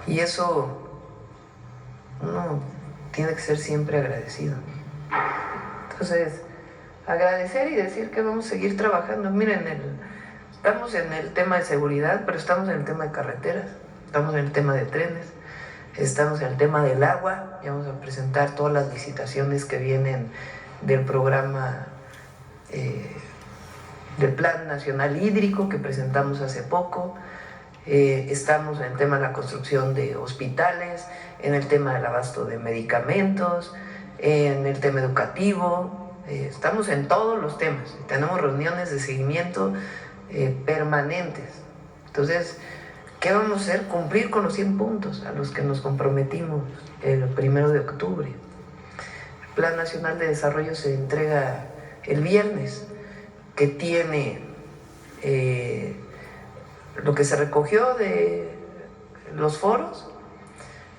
Y eso uno tiene que ser siempre agradecido. Entonces, agradecer y decir que vamos a seguir trabajando. Miren, estamos en el tema de seguridad, pero estamos en el tema de carreteras, estamos en el tema de trenes, estamos en el tema del agua. Ya vamos a presentar todas las licitaciones que vienen del programa del Plan Nacional Hídrico que presentamos hace poco. Estamos en el tema de la construcción de hospitales, en el tema del abasto de medicamentos, en el tema educativo. Estamos en todos los temas. Tenemos reuniones de seguimiento permanentes. Entonces, ¿qué vamos a hacer? Cumplir con los 100 puntos a los que nos comprometimos el 1 de octubre. El Plan Nacional de Desarrollo se entrega el viernes, que tiene lo que se recogió de los foros,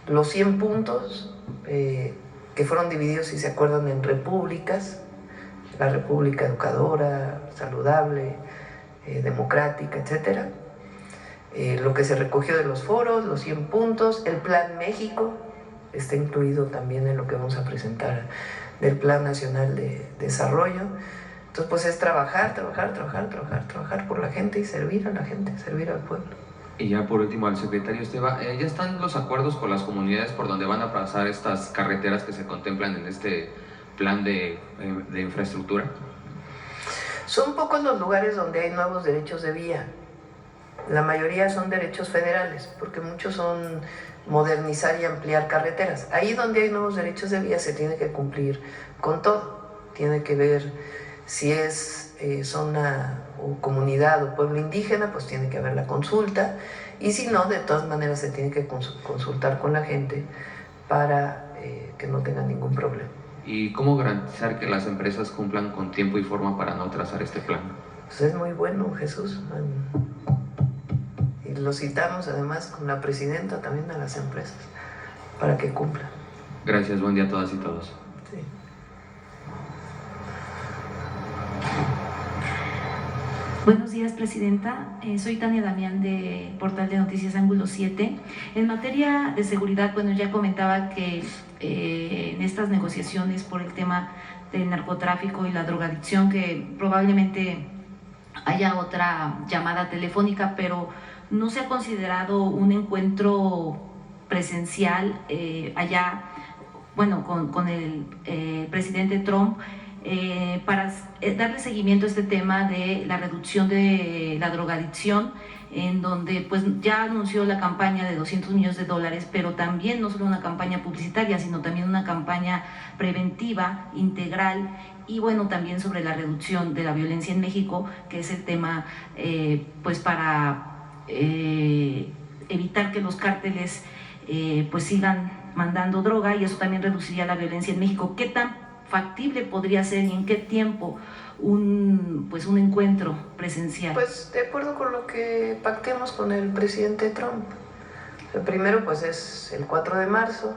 los 100 puntos que fueron divididos, si se acuerdan, en repúblicas: la república educadora, saludable, democrática, etc. Lo que se recogió de los foros, los 100 puntos, el Plan México está incluido también en lo que vamos a presentar del Plan Nacional de Desarrollo. Entonces, pues es trabajar por la gente y servir a la gente, servir al pueblo. Y ya por último, al secretario Esteva, ¿ya están los acuerdos con las comunidades por donde van a pasar estas carreteras que se contemplan en este plan de infraestructura? Son pocos los lugares donde hay nuevos derechos de vía. La mayoría son derechos federales, porque muchos son modernizar y ampliar carreteras. Ahí donde hay nuevos derechos de vía se tiene que cumplir con todo. Tiene que ver si es zona o comunidad o pueblo indígena, pues tiene que haber la consulta, y si no, de todas maneras se tiene que consultar con la gente para que no tengan ningún problema. ¿Y cómo garantizar que las empresas cumplan con tiempo y forma para no trazar este plan? Pues es muy bueno, Jesús. Y lo citamos además con la presidenta también de las empresas para que cumplan. Gracias, buen día a todas y todos. Sí. Buenos días, Presidenta. Soy Tania Damián de Portal de Noticias Ángulo 7. En materia de seguridad, bueno, ya comentaba que en estas negociaciones por el tema del narcotráfico y la drogadicción, que probablemente haya otra llamada telefónica, pero no se ha considerado un encuentro presencial allá, bueno, con el presidente Trump, para darle seguimiento a este tema de la reducción de la drogadicción, en donde pues ya anunció la campaña de $200 millones, pero también no solo una campaña publicitaria, sino también una campaña preventiva, integral, y bueno, también sobre la reducción de la violencia en México, que es el tema pues para evitar que los cárteles pues sigan mandando droga, y eso también reduciría la violencia en México. ¿Qué tan factible podría ser y en qué tiempo un encuentro presencial? Pues de acuerdo con lo que pactemos con el presidente Trump. El primero pues es el 4 de marzo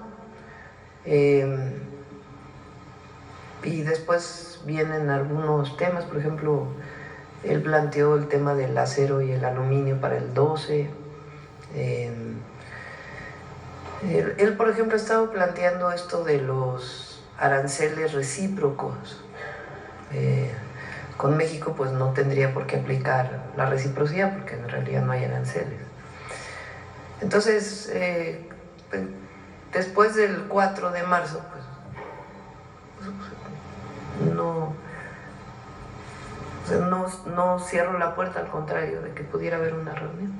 y después vienen algunos temas. Por ejemplo, él planteó el tema del acero y el aluminio para el 12. Él, por ejemplo, ha estado planteando esto de los aranceles recíprocos. Con México pues no tendría por qué aplicar la reciprocidad, porque en realidad no hay aranceles. Entonces, después del 4 de marzo, pues no cierro la puerta, al contrario, de que pudiera haber una reunión.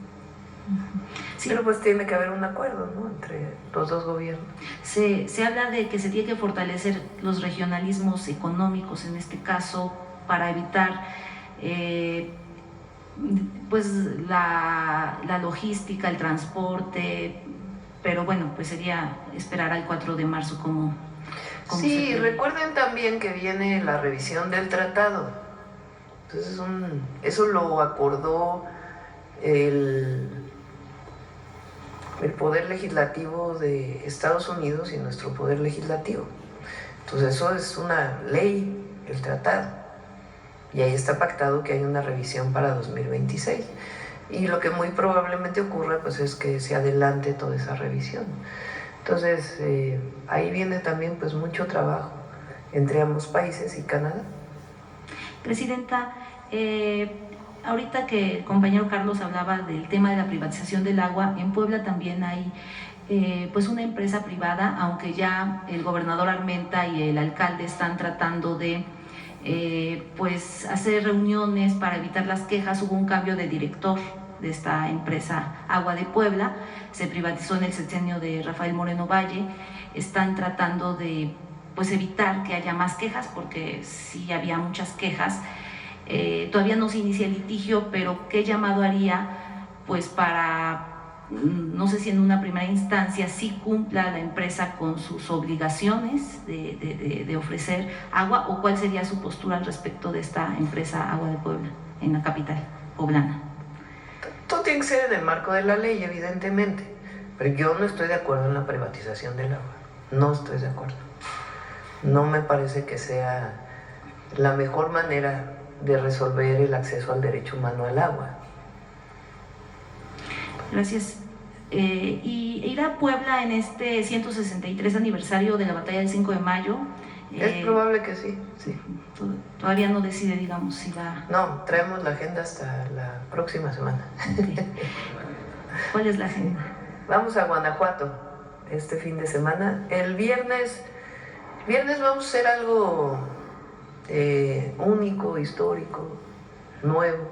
Sí. Pero pues tiene que haber un acuerdo, ¿no?, entre los dos gobiernos. Se habla de que se tiene que fortalecer los regionalismos económicos, en este caso, para evitar pues la logística, el transporte, pero bueno, pues sería esperar al 4 de marzo como sí, recuerden también que viene la revisión del tratado. Entonces eso lo acordó el Poder Legislativo de Estados Unidos y nuestro Poder Legislativo. Entonces eso es una ley, el tratado, y ahí está pactado que hay una revisión para 2026. y lo que muy probablemente ocurra pues es que se adelante toda esa revisión. Entonces ahí viene también pues mucho trabajo entre ambos países y Canadá. Presidenta, ahorita que el compañero Carlos hablaba del tema de la privatización del agua, en Puebla también hay pues una empresa privada, aunque ya el gobernador Armenta y el alcalde están tratando de pues hacer reuniones para evitar las quejas. Hubo un cambio de director de esta empresa Agua de Puebla, se privatizó en el sexenio de Rafael Moreno Valle. Están tratando de pues evitar que haya más quejas, porque sí había muchas quejas. Todavía no se inicia el litigio, pero ¿qué llamado haría pues para, no sé si en una primera instancia sí cumpla la empresa con sus obligaciones de ofrecer agua, o cuál sería su postura al respecto de esta empresa Agua de Puebla en la capital poblana? Todo tiene que ser en el marco de la ley, evidentemente, pero yo no estoy de acuerdo en la privatización del agua, no estoy de acuerdo. No me parece que sea la mejor manera de resolver el acceso al derecho humano al agua. Gracias. ¿Y irá a Puebla en este 163 aniversario de la batalla del 5 de mayo? Es probable que sí, sí. Todavía no decide, digamos, si va... No, traemos la agenda hasta la próxima semana. Okay. ¿Cuál es la agenda? Vamos a Guanajuato este fin de semana. El viernes vamos a hacer algo único, histórico, nuevo.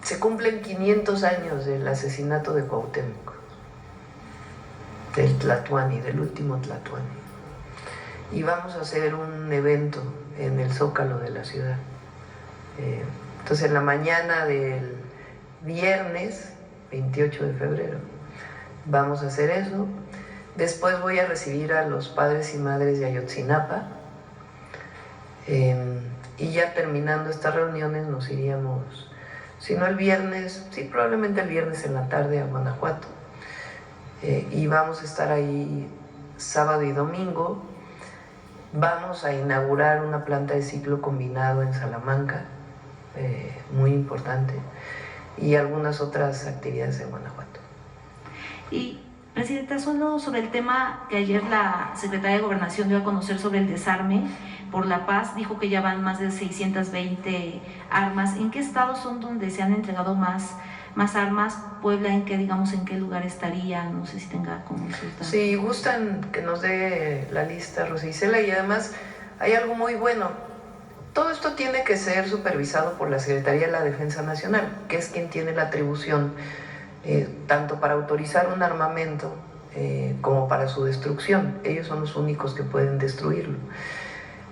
Se cumplen 500 años del asesinato de Cuauhtémoc, del Tlatuani, del último Tlatuani. Y vamos a hacer un evento en el Zócalo de la ciudad. Entonces en la mañana del viernes 28 de febrero vamos a hacer eso. Después voy a recibir a los padres y madres de Ayotzinapa, y ya terminando estas reuniones nos iríamos, si no el viernes, sí, probablemente el viernes en la tarde a Guanajuato, y vamos a estar ahí sábado y domingo. Vamos a inaugurar una planta de ciclo combinado en Salamanca, muy importante, y algunas otras actividades en Guanajuato. Y Presidenta, solo sobre el tema que ayer la Secretaría de Gobernación dio a conocer sobre el desarme por la paz, dijo que ya van más de 620 armas. ¿En qué estados son donde se han entregado más armas? Puebla, ¿en qué lugar estaría? No sé si tenga como resultado. Si gustan que nos dé la lista, Rosa Isela, y además hay algo muy bueno. Todo esto tiene que ser supervisado por la Secretaría de la Defensa Nacional, que es quien tiene la atribución tanto para autorizar un armamento como para su destrucción. Ellos son los únicos que pueden destruirlo.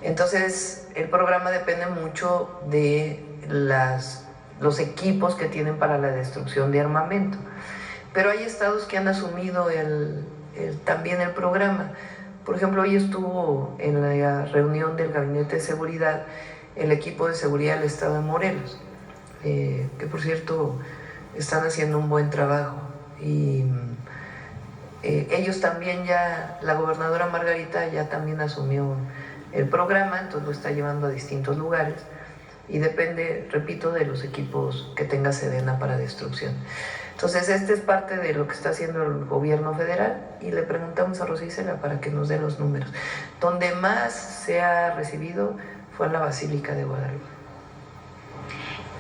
Entonces, el programa depende mucho de los equipos que tienen para la destrucción de armamento. Pero hay estados que han asumido también el programa. Por ejemplo, hoy estuvo en la reunión del Gabinete de Seguridad el equipo de seguridad del estado de Morelos, que por cierto están haciendo un buen trabajo. Y ellos también la gobernadora Margarita ya también asumió el programa, entonces lo está llevando a distintos lugares y depende, repito, de los equipos que tenga Sedena para destrucción. Entonces este es parte de lo que está haciendo el gobierno federal, y le preguntamos a Rosa Isela para que nos dé los números. Donde más se ha recibido fue en la Basílica de Guadalupe.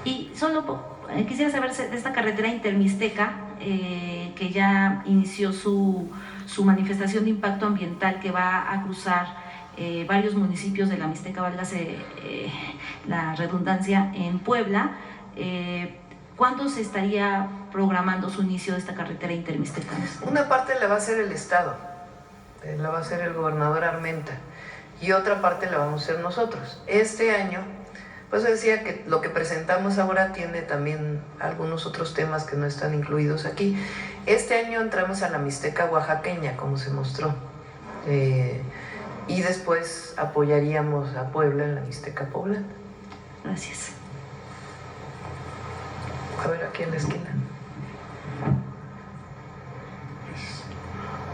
Y solo quisiera saber de esta carretera intermixteca, que ya inició su manifestación de impacto ambiental, que va a cruzar varios municipios de la Mixteca, válgase la redundancia, en Puebla. ¿Cuándo se estaría programando su inicio de esta carretera intermixteca? Una parte la va a hacer el Estado, la va a hacer el gobernador Armenta, y otra parte la vamos a hacer nosotros. Este año, pues decía que lo que presentamos ahora tiene también algunos otros temas que no están incluidos aquí. Este año entramos a la Mixteca oaxaqueña, como se mostró, y después apoyaríamos a Puebla en la Mixteca poblana. Gracias. A ver, aquí en la esquina.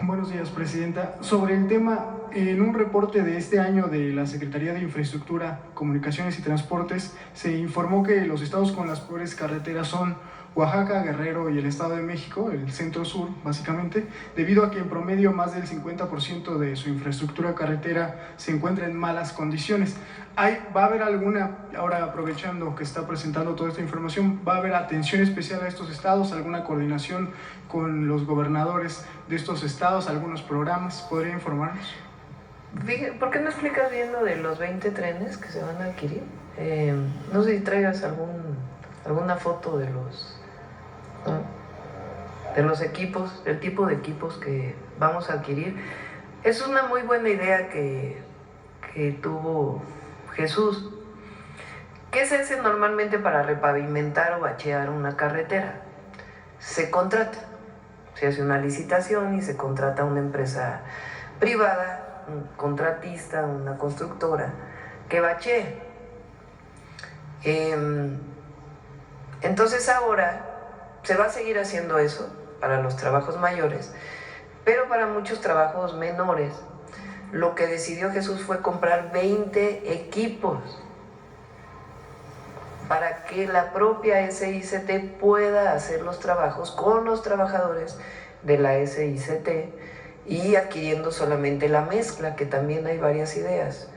Buenos días, Presidenta. Sobre el tema en un reporte de este año de la Secretaría de Infraestructura, Comunicaciones y Transportes, se informó que los estados con las peores carreteras son Oaxaca, Guerrero y el Estado de México, el centro-sur básicamente, debido a que en promedio más del 50% de su infraestructura carretera se encuentra en malas condiciones. ¿Va a haber alguna, ahora aprovechando que está presentando toda esta información, va a haber atención especial a estos estados, alguna coordinación con los gobernadores de estos estados, algunos programas? ¿Podría informarnos? ¿Por qué no explicas bien lo de los 20 trenes que se van a adquirir? No sé si traigas alguna foto de los equipos, del tipo de equipos que vamos a adquirir. Es una muy buena idea que tuvo Jesús. ¿Qué se hace normalmente para repavimentar o bachear una carretera? Se contrata, se hace una licitación y se contrata a una empresa privada, un contratista, una constructora, que bachee. Entonces ahora se va a seguir haciendo eso para los trabajos mayores, pero para muchos trabajos menores, lo que decidió Jesús fue comprar 20 equipos para que la propia SICT pueda hacer los trabajos con los trabajadores de la SICT y adquiriendo solamente la mezcla, que también hay varias ideas.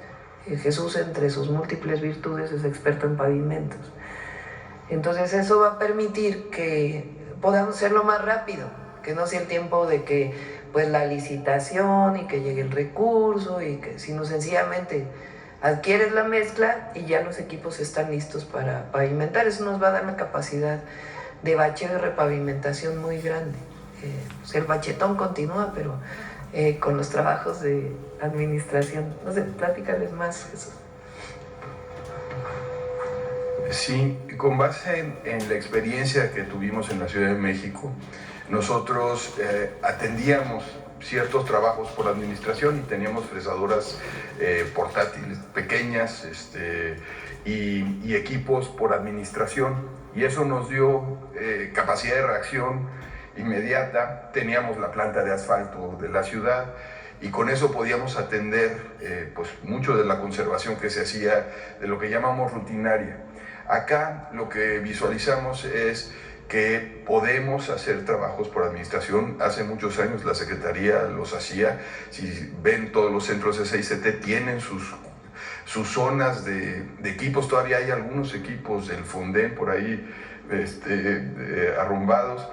Jesús, entre sus múltiples virtudes, es experto en pavimentos. Entonces eso va a permitir que podamos hacerlo más rápido, que no sea el tiempo de que pues la licitación y que llegue el recurso, y que sino sencillamente adquieres la mezcla y ya los equipos están listos para pavimentar. Eso nos va a dar una capacidad de bacheo y repavimentación muy grande. Pues el bachetón continúa, pero con los trabajos de administración. No sé, platícales más, Jesús. Sí, con base en la experiencia que tuvimos en la Ciudad de México, nosotros atendíamos ciertos trabajos por administración y teníamos fresadoras portátiles pequeñas y equipos por administración, y eso nos dio capacidad de reacción inmediata. Teníamos la planta de asfalto de la ciudad y con eso podíamos atender pues mucho de la conservación que se hacía, de lo que llamamos rutinaria. Acá lo que visualizamos es que podemos hacer trabajos por administración. Hace muchos años la Secretaría los hacía. Si ven, todos los centros SICT tienen sus zonas de equipos. Todavía hay algunos equipos del Fonden por ahí arrumbados,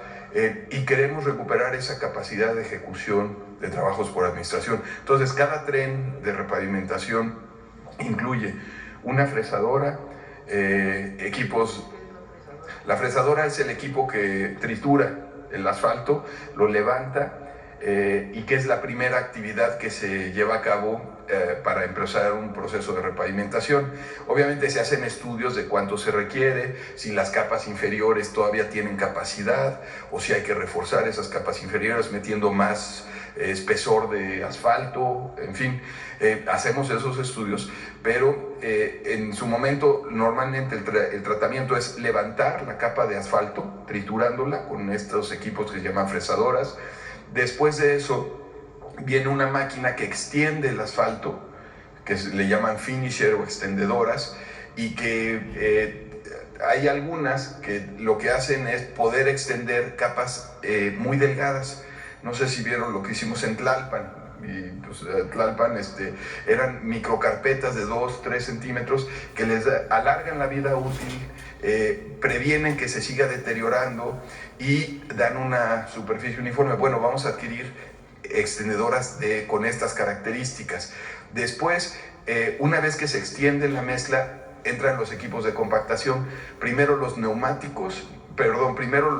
y queremos recuperar esa capacidad de ejecución de trabajos por administración. Entonces, cada tren de repavimentación incluye una fresadora, equipos. La fresadora es el equipo que tritura el asfalto, lo levanta, y que es la primera actividad que se lleva a cabo para empezar un proceso de repavimentación. Obviamente se hacen estudios de cuánto se requiere, si las capas inferiores todavía tienen capacidad o si hay que reforzar esas capas inferiores metiendo más espesor de asfalto, en fin, hacemos esos estudios, pero en su momento normalmente el tratamiento es levantar la capa de asfalto, triturándola con estos equipos que se llaman fresadoras. Después de eso viene una máquina que extiende el asfalto, que le llaman finisher o extendedoras, y que hay algunas que lo que hacen es poder extender capas muy delgadas. No sé si vieron lo que hicimos en Tlalpan. Y pues Tlalpan eran microcarpetas de 2-3 centímetros que les alargan la vida útil, previenen que se siga deteriorando y dan una superficie uniforme. Bueno, vamos a adquirir extendedoras con estas características. Después, una vez que se extiende la mezcla, entran los equipos de compactación. Primero los neumáticos, primero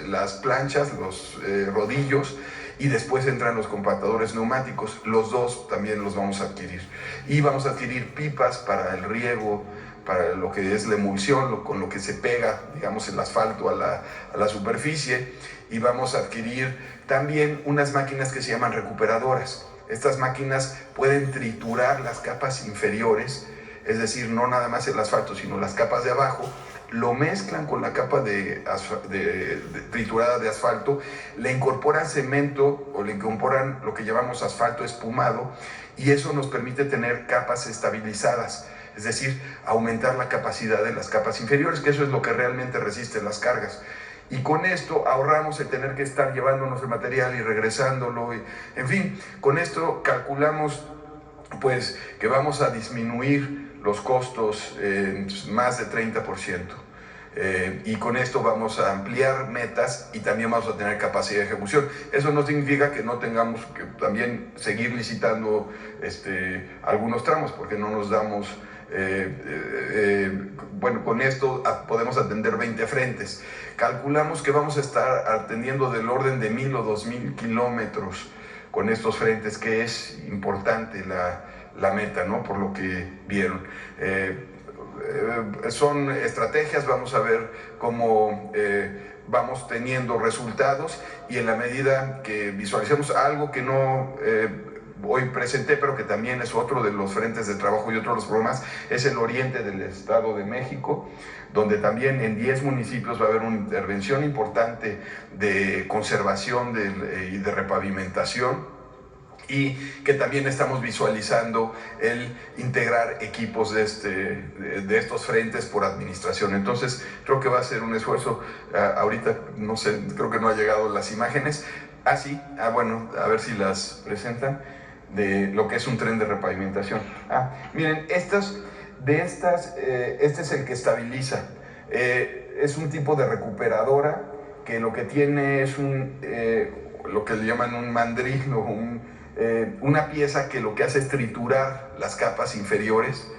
las planchas, los rodillos, y después entran los compactadores neumáticos. Los dos también los vamos a adquirir. Y vamos a adquirir pipas para el riego, para lo que es la emulsión, con lo que se pega, digamos, el asfalto a la superficie. Y vamos a adquirir también unas máquinas que se llaman recuperadoras. Estas máquinas pueden triturar las capas inferiores, es decir, no nada más el asfalto, sino las capas de abajo. lo mezclan con la capa triturada de asfalto, le incorporan cemento o le incorporan lo que llamamos asfalto espumado, y eso nos permite tener capas estabilizadas, es decir, aumentar la capacidad de las capas inferiores, que eso es lo que realmente resiste las cargas. Y con esto ahorramos el tener que estar llevándonos el material y regresándolo. En fin, con esto calculamos pues que vamos a disminuir los costos en más de 30%. Y con esto vamos a ampliar metas y también vamos a tener capacidad de ejecución. Eso no significa que no tengamos que también seguir licitando algunos tramos, porque no nos damos... bueno, con esto podemos atender 20 frentes. Calculamos que vamos a estar atendiendo del orden de 1,000 o 2,000 kilómetros con estos frentes, que es importante la meta, ¿no? Por lo que vieron. Son estrategias, vamos a ver cómo vamos teniendo resultados, y en la medida que visualicemos algo que no... hoy presenté, pero que también es otro de los frentes de trabajo y otro de los problemas, es el oriente del Estado de México, donde también en 10 municipios va a haber una intervención importante de conservación y de repavimentación, y que también estamos visualizando el integrar equipos de estos frentes por administración. Entonces creo que va a ser un esfuerzo. Ahorita no sé, creo que no ha llegado las imágenes. Sí, bueno, a ver si las presentan, de lo que es un tren de repavimentación. Miren, este es el que estabiliza. Es un tipo de recuperadora que lo que tiene es lo que le llaman un mandril o una pieza que lo que hace es triturar las capas inferiores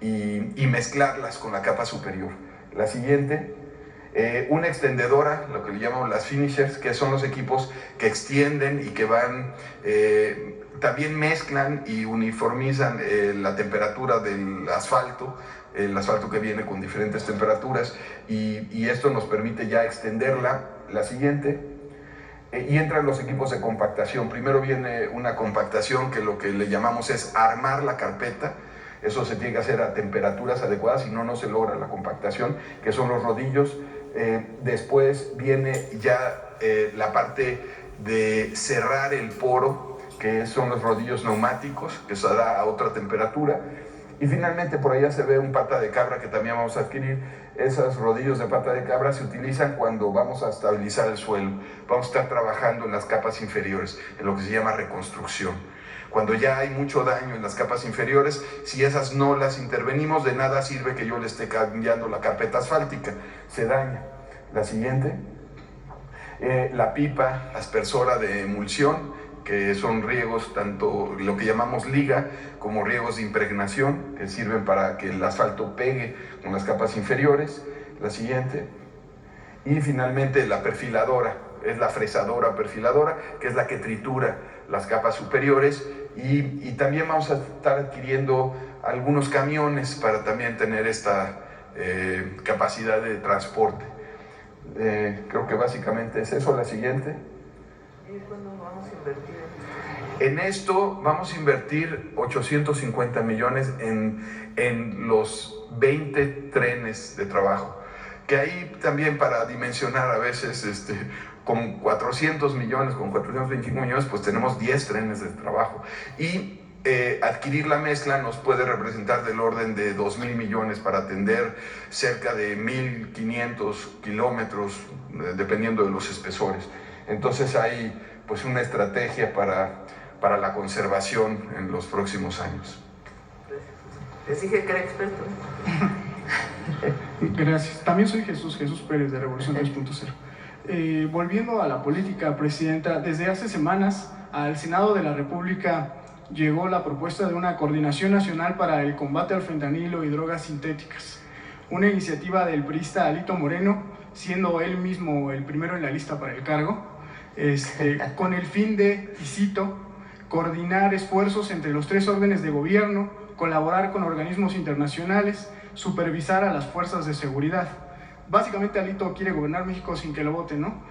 y mezclarlas con la capa superior. La siguiente, una extendedora, lo que le llamamos las finishers, que son los equipos que extienden y que van, también mezclan y uniformizan la temperatura del asfalto, el asfalto que viene con diferentes temperaturas, y esto nos permite ya extenderla. La siguiente, y entran los equipos de compactación. Primero viene una compactación, que lo que le llamamos es armar la carpeta. Eso se tiene que hacer a temperaturas adecuadas, si no, no se logra la compactación, que son los rodillos. Después viene ya la parte de cerrar el poro, que son los rodillos neumáticos, que se da a otra temperatura. Y finalmente por allá se ve un pata de cabra que también vamos a adquirir. Esos rodillos de pata de cabra se utilizan cuando vamos a estabilizar el suelo. Vamos a estar trabajando en las capas inferiores, en lo que se llama reconstrucción. Cuando ya hay mucho daño en las capas inferiores, si esas no las intervenimos, de nada sirve que yo le esté cambiando la carpeta asfáltica, se daña. La siguiente, la pipa aspersora de emulsión, que son riegos, tanto lo que llamamos liga como riegos de impregnación, que sirven para que el asfalto pegue con las capas inferiores. La siguiente, y finalmente la perfiladora, es la fresadora perfiladora, que es la que tritura las capas superiores, y también vamos a estar adquiriendo algunos camiones para también tener esta capacidad de transporte. Creo que básicamente es eso. La siguiente. ¿Y cuándo vamos a invertir en esto? Vamos a invertir 850 millones en los 20 trenes de trabajo, que ahí también, para dimensionar, a veces con 400 millones, con 425 millones, pues tenemos 10 trenes de trabajo, y adquirir la mezcla nos puede representar del orden de 2,000 millones para atender cerca de 1,500 kilómetros, dependiendo de los espesores. Entonces hay pues una estrategia para la conservación en los próximos años. Les dije que era experto. Gracias. También soy Jesús Pérez, de Revolución 3.0. Volviendo a la política, Presidenta, desde hace semanas al Senado de la República llegó la propuesta de una coordinación nacional para el combate al fentanilo y drogas sintéticas, una iniciativa del priista Alito Moreno, siendo él mismo el primero en la lista para el cargo, con el fin de, y cito, coordinar esfuerzos entre los 3 órdenes de gobierno, colaborar con organismos internacionales, supervisar a las fuerzas de seguridad. Básicamente Alito quiere gobernar México sin que lo voten, ¿no?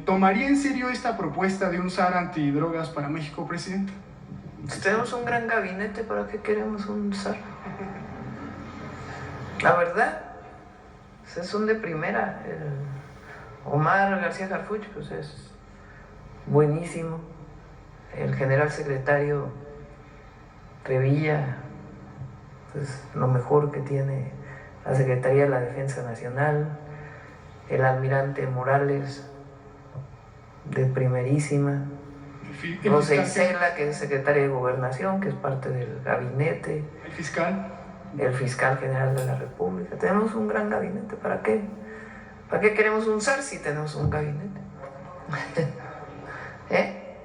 ¿Tomaría en serio esta propuesta de un SAR antidrogas para México, Presidente? Si tenemos un gran gabinete, ¿para qué queremos un SAR? La verdad, pues, son de primera. Omar García Harfuch, pues es buenísimo. El general secretario Revilla, pues lo mejor que tiene la Secretaría de la Defensa Nacional. El almirante Morales, de primerísima. Rosa Isela, que es secretaria de Gobernación, que es parte del gabinete. El fiscal. El fiscal general de la República. Tenemos un gran gabinete. ¿Para qué? ¿Para qué queremos un SAR si tenemos un gabinete? ¿Eh?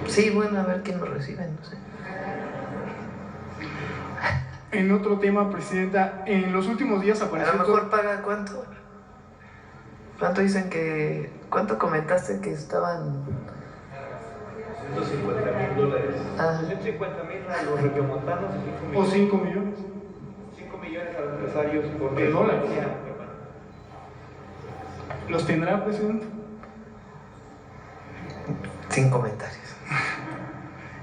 Sí, bueno, a ver quién lo recibe, no sé. En otro tema, Presidenta, en los últimos días apareció... A lo mejor paga ¿cuánto? ¿Cuánto dicen que... ¿Cuánto comentaste que estaban...? $150,000. Ah. 150,000 a los regiomontanos y 5 millones. ¿O 5 millones? 5 millones a los empresarios por ¿De dólares? ¿Los tendrá, Presidente? Sin comentarios.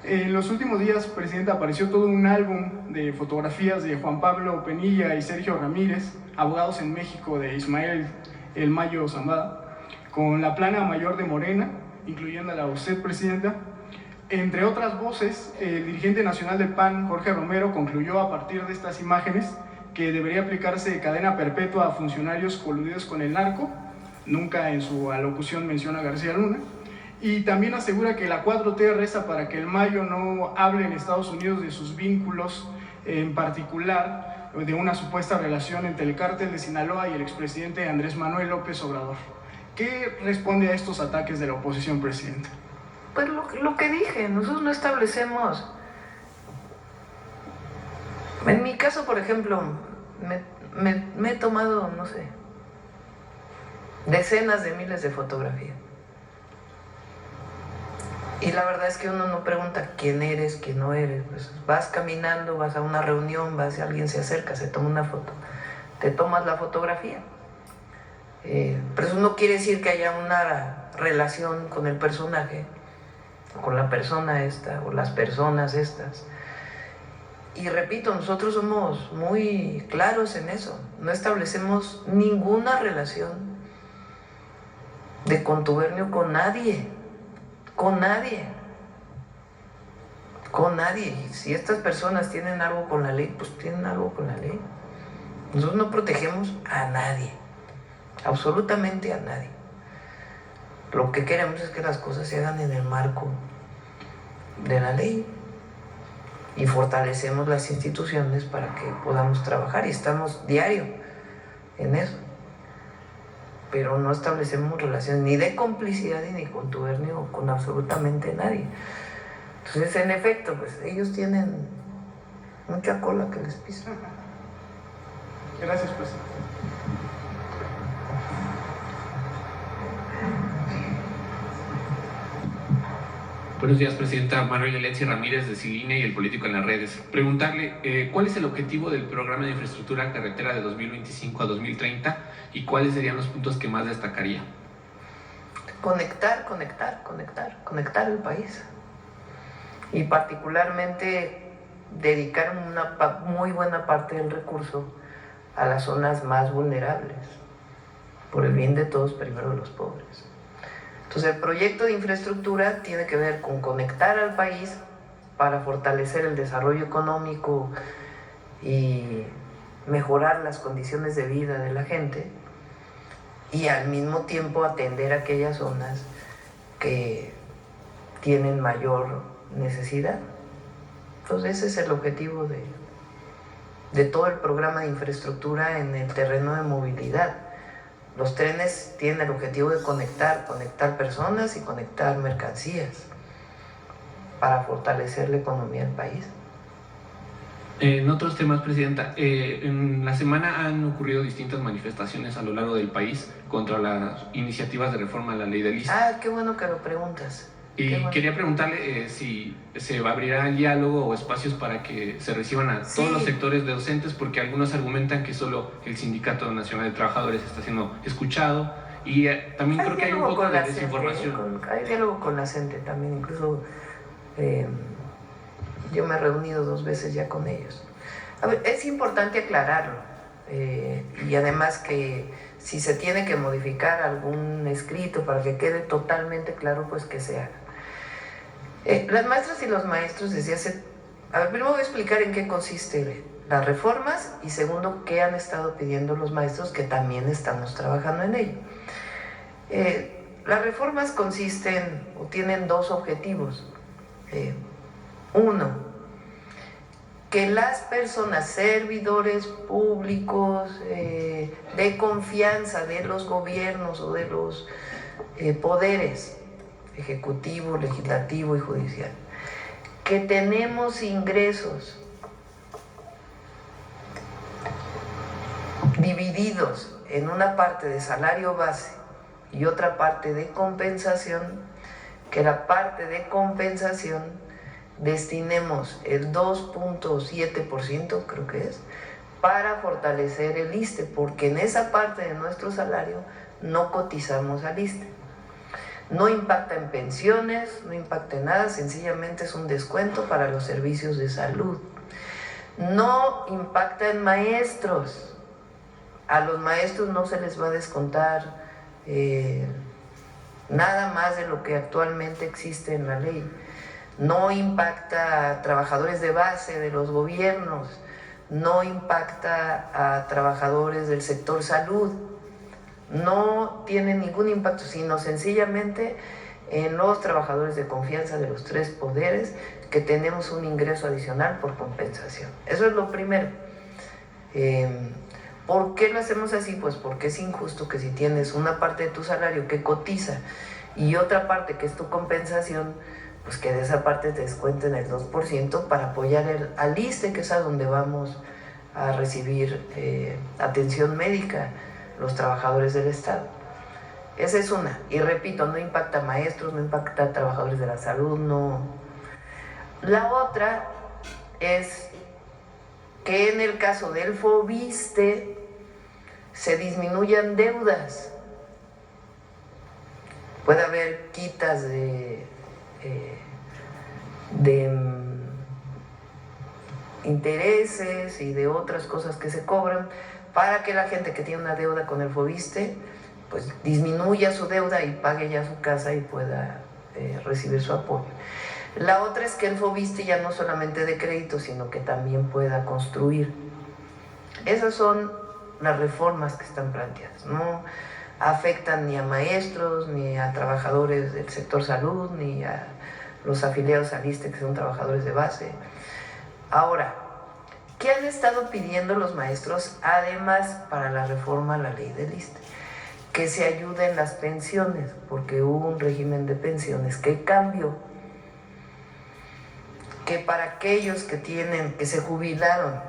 En los últimos días, Presidenta, apareció todo un álbum de fotografías de Juan Pablo Penilla y Sergio Ramírez, abogados en México, de Ismael El Mayo Zambada, con la plana mayor de Morena, incluyéndola a usted, Presidenta. Entre otras voces, el dirigente nacional del PAN, Jorge Romero, concluyó a partir de estas imágenes que debería aplicarse cadena perpetua a funcionarios coludidos con el narco. Nunca en su alocución menciona a García Luna. Y también asegura que la 4T reza para que el Mayo no hable en Estados Unidos de sus vínculos, en particular de una supuesta relación entre el cártel de Sinaloa y el expresidente Andrés Manuel López Obrador. ¿Qué responde a estos ataques de la oposición, Presidente? Pues lo que dije, nosotros no establecemos... En mi caso, por ejemplo, me he tomado, no sé, decenas de miles de fotografías. Y la verdad es que uno no pregunta quién eres, quién no eres. Pues vas caminando, vas a una reunión, alguien se acerca, se toma una foto, te tomas la fotografía. Pero eso no quiere decir que haya una relación con el personaje, con la persona esta, o las personas estas. Y repito, nosotros somos muy claros en eso. No establecemos ninguna relación de contubernio con nadie. Con nadie. Con nadie. Y si estas personas tienen algo con la ley, pues tienen algo con la ley. Nosotros no protegemos a nadie. Absolutamente a nadie. Lo que queremos es que las cosas se hagan en el marco de la ley. Y fortalecemos las instituciones para que podamos trabajar. Y estamos diario en eso. Pero no establecemos relaciones ni de complicidad ni de contubernio con absolutamente nadie. Entonces, en efecto, pues ellos tienen mucha cola que les pisa. Gracias, Presidente. Buenos días, Presidenta. Manuel Elenzi Ramírez, de Ciline y El Político en las Redes. Preguntarle, ¿cuál es el objetivo del programa de infraestructura carretera de 2025 a 2030 y cuáles serían los puntos que más destacaría? Conectar el país. Y particularmente dedicar una muy buena parte del recurso a las zonas más vulnerables, por el bien de todos, primero los pobres. Entonces, el proyecto de infraestructura tiene que ver con conectar al país para fortalecer el desarrollo económico y mejorar las condiciones de vida de la gente, y al mismo tiempo atender aquellas zonas que tienen mayor necesidad. Entonces, ese es el objetivo de todo el programa de infraestructura en el terreno de movilidad. Los trenes tienen el objetivo de conectar personas y conectar mercancías para fortalecer la economía del país. En otros temas, Presidenta, en la semana han ocurrido distintas manifestaciones a lo largo del país contra las iniciativas de reforma a la ley del ISSSTE. Ah, qué bueno que lo preguntas. Y bueno. quería preguntarle si se abrirá diálogo o espacios para que se reciban a todos los sectores de docentes, porque algunos argumentan que solo el Sindicato Nacional de Trabajadores está siendo escuchado, y también creo que hay un poco de desinformación. Hay diálogo con la CENTE también, incluso yo me he reunido 2 veces ya con ellos. A ver, es importante aclararlo. y además que si se tiene que modificar algún escrito para que quede totalmente claro, pues que se haga. Las maestras y los maestros desde hace... A ver, primero voy a explicar en qué consiste las reformas y segundo, qué han estado pidiendo los maestros, que también estamos trabajando en ello. Las reformas consisten o tienen dos objetivos. Uno, que las personas, servidores públicos de confianza de los gobiernos o de los poderes ejecutivo, legislativo y judicial, que tenemos ingresos divididos en una parte de salario base y otra parte de compensación, que la parte de compensación destinemos el 2.7%, creo que es, para fortalecer el ISSSTE, porque en esa parte de nuestro salario no cotizamos al ISSSTE. No impacta en pensiones, no impacta en nada, sencillamente es un descuento para los servicios de salud. No impacta en maestros. A los maestros no se les va a descontar nada más de lo que actualmente existe en la ley. No impacta a trabajadores de base de los gobiernos, no impacta a trabajadores del sector salud, no tiene ningún impacto, sino sencillamente en los trabajadores de confianza de los tres poderes, que tenemos un ingreso adicional por compensación. Eso es lo primero. ¿Por qué lo hacemos así? Pues porque es injusto que si tienes una parte de tu salario que cotiza y otra parte que es tu compensación, pues que de esa parte te descuenten el 2% para apoyar al ISSSTE, que es a donde vamos a recibir atención médica los trabajadores del Estado. Esa es una. Y repito, no impacta a maestros, no impacta a trabajadores de la salud, no. La otra es que en el caso del FOBISSSTE se disminuyan deudas. Puede haber quitas de intereses y de otras cosas que se cobran para que la gente que tiene una deuda con el FOBISSSTE pues disminuya su deuda y pague ya su casa y pueda recibir su apoyo. La otra es que el FOBISSSTE ya no solamente de crédito, sino que también pueda construir. Esas son las reformas que están planteadas. No afectan ni a maestros, ni a trabajadores del sector salud, ni a los afiliados al ISSSTE, que son trabajadores de base. Ahora, ¿qué han estado pidiendo los maestros, además, para la reforma a la ley del ISSSTE? Que se ayuden las pensiones, porque hubo un régimen de pensiones que cambió, que para aquellos que se jubilaron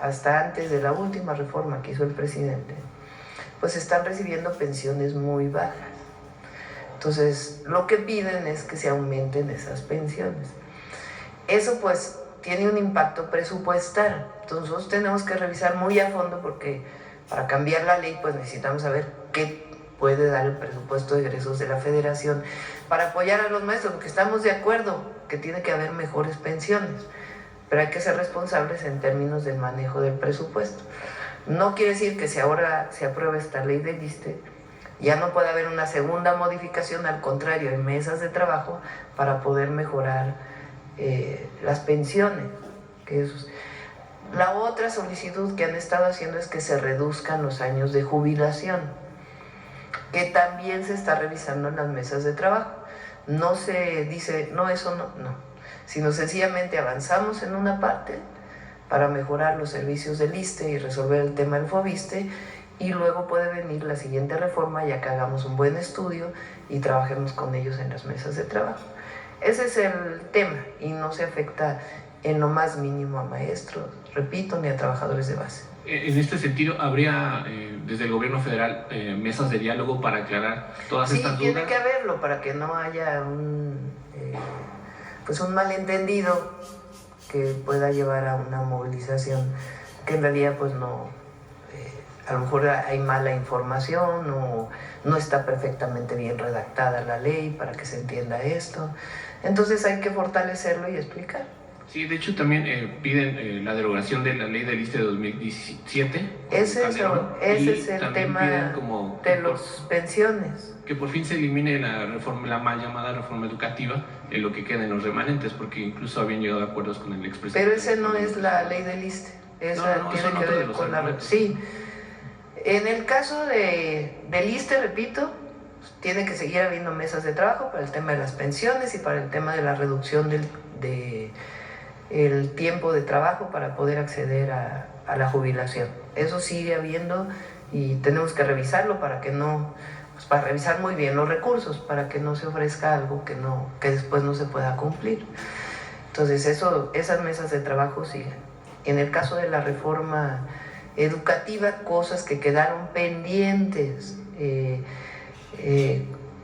hasta antes de la última reforma que hizo el presidente, pues están recibiendo pensiones muy bajas. Entonces, lo que piden es que se aumenten esas pensiones. Eso pues tiene un impacto presupuestal. Entonces nosotros tenemos que revisar muy a fondo, porque para cambiar la ley pues necesitamos saber qué puede dar el presupuesto de egresos de la Federación para apoyar a los maestros, porque estamos de acuerdo que tiene que haber mejores pensiones, pero hay que ser responsables en términos del manejo del presupuesto. No quiere decir que si ahora se aprueba esta ley del ISSSTE, ya no puede haber una segunda modificación, al contrario, hay mesas de trabajo para poder mejorar las pensiones. La otra solicitud que han estado haciendo es que se reduzcan los años de jubilación, que también se está revisando en las mesas de trabajo. No se dice, no, eso no, sino sencillamente avanzamos en una parte para mejorar los servicios del ISSSTE y resolver el tema del FOBISSSTE, y luego puede venir la siguiente reforma, ya que hagamos un buen estudio y trabajemos con ellos en las mesas de trabajo. Ese es el tema, y no se afecta en lo más mínimo a maestros, repito, ni a trabajadores de base. En este sentido, ¿habría desde el gobierno federal mesas de diálogo para aclarar todas estas dudas? Sí, tiene que haberlo para que no haya un malentendido que pueda llevar a una movilización que en realidad pues no, a lo mejor hay mala información o no está perfectamente bien redactada la ley para que se entienda esto. Entonces hay que fortalecerlo y explicar. Sí, de hecho también piden la derogación de la ley del ISSSTE de 2017. Ese es el tema como de las pensiones. Que por fin se elimine la reforma, la mal llamada reforma educativa, en lo que queden los remanentes, porque incluso habían llegado a acuerdos con el expresidente. Pero ese no es la ley del ISSSTE, esa tiene que ver con la... Sí, en el caso del ISSSTE, repito, tiene que seguir habiendo mesas de trabajo para el tema de las pensiones y para el tema de la reducción el tiempo de trabajo para poder acceder a la jubilación. Eso sigue habiendo y tenemos que revisarlo para que no... para revisar muy bien los recursos, para que no se ofrezca algo que después no se pueda cumplir. Entonces, esas mesas de trabajo siguen. En el caso de la reforma educativa, cosas que quedaron pendientes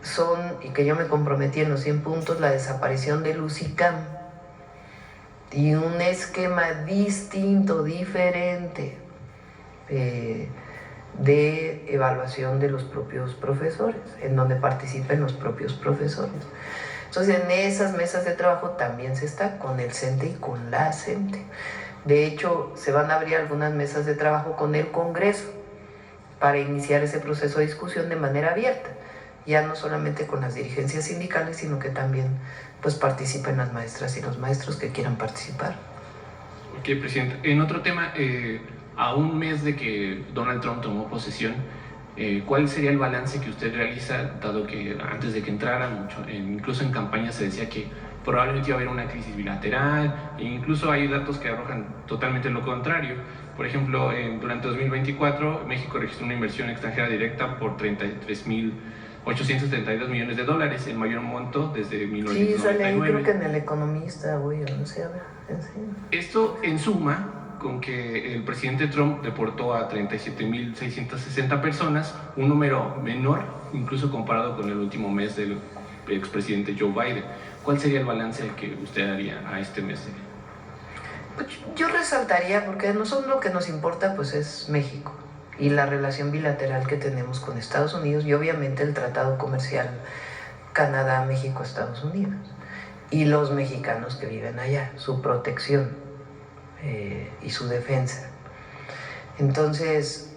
son, y que yo me comprometí en los 100 puntos, la desaparición del UCICAM y un esquema distinto, diferente, de evaluación de los propios profesores, en donde participen los propios profesores. Entonces, en esas mesas de trabajo también se está con el CENTE y con la CENTE. De hecho, se van a abrir algunas mesas de trabajo con el Congreso para iniciar ese proceso de discusión de manera abierta, ya no solamente con las dirigencias sindicales, sino que también pues participen las maestras y los maestros que quieran participar. Ok, presidente. En otro tema, a un mes de que Donald Trump tomó posesión, ¿cuál sería el balance que usted realiza, dado que antes de que entrara, incluso en campaña se decía que probablemente iba a haber una crisis bilateral, e incluso hay datos que arrojan totalmente lo contrario? Por ejemplo, durante 2024, México registró una inversión extranjera directa por 33.832 millones de dólares, el mayor monto desde 1999. Sí, sale ahí, creo que en El Economista, voy a anunciar. Esto en suma con que el presidente Trump deportó a 37.660 personas, un número menor incluso comparado con el último mes del expresidente Joe Biden. ¿Cuál sería el balance que usted haría a este mes? Pues yo resaltaría, porque a nosotros lo que nos importa pues es México y la relación bilateral que tenemos con Estados Unidos y obviamente el tratado comercial Canadá, México, Estados Unidos y los mexicanos que viven allá, su protección y su defensa. Entonces,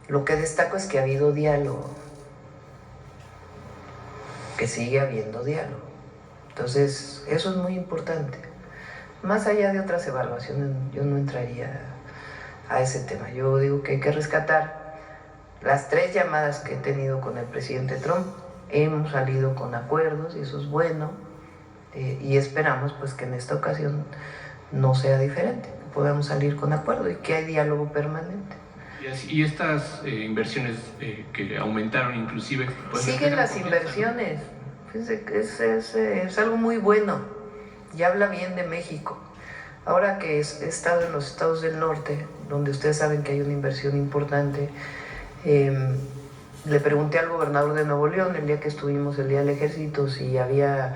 lo que destaco es que ha habido diálogo, que sigue habiendo diálogo. Entonces, eso es muy importante. Más allá de otras evaluaciones, yo no entraría a ese tema. Yo digo que hay que rescatar las 3 llamadas que he tenido con el presidente Trump. Hemos salido con acuerdos y eso es bueno, y esperamos pues que en esta ocasión no sea diferente, que podamos salir con acuerdo y que hay diálogo permanente. Y estas inversiones que aumentaron inclusive... Pues, siguen las inversiones. Fíjense que es algo muy bueno y habla bien de México. Ahora que he estado en los estados del norte, donde ustedes saben que hay una inversión importante, le pregunté al gobernador de Nuevo León el día que estuvimos el Día del Ejército si había